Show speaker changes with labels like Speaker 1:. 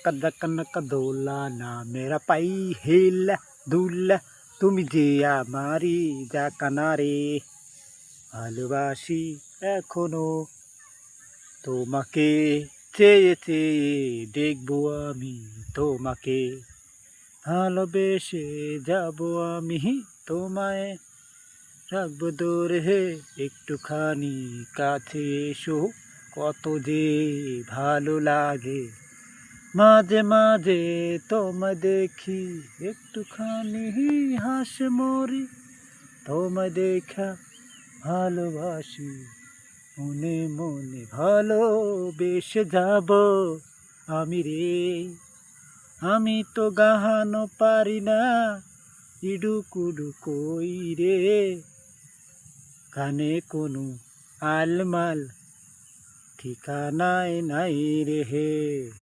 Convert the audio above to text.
Speaker 1: নাকা দাকা নাকা দোলানা মেরা পাই হেলা দুলা তুমি যে আমারি জাকানা রে ভালোবাসি এখনো তোমাকে চেয়ে চেয়ে দেখবো আমি তোমাকে ভালোবেসে যাব আমি তোমায় রাখবো দূরে একটুখানি কাছে এসো কত যে ভালো লাগে মাঝে মাঝে তোমায় দেখি একটুখানি হাসি মরি তোমায় দেখা ভালোবাসি মনে মনে ভালোবেসে যাব আমি রে আমি তো গাহানো পারি না ইডুকুডু কই রে কানে কোনো আলমাল ঠিকানায় নাই রে হে।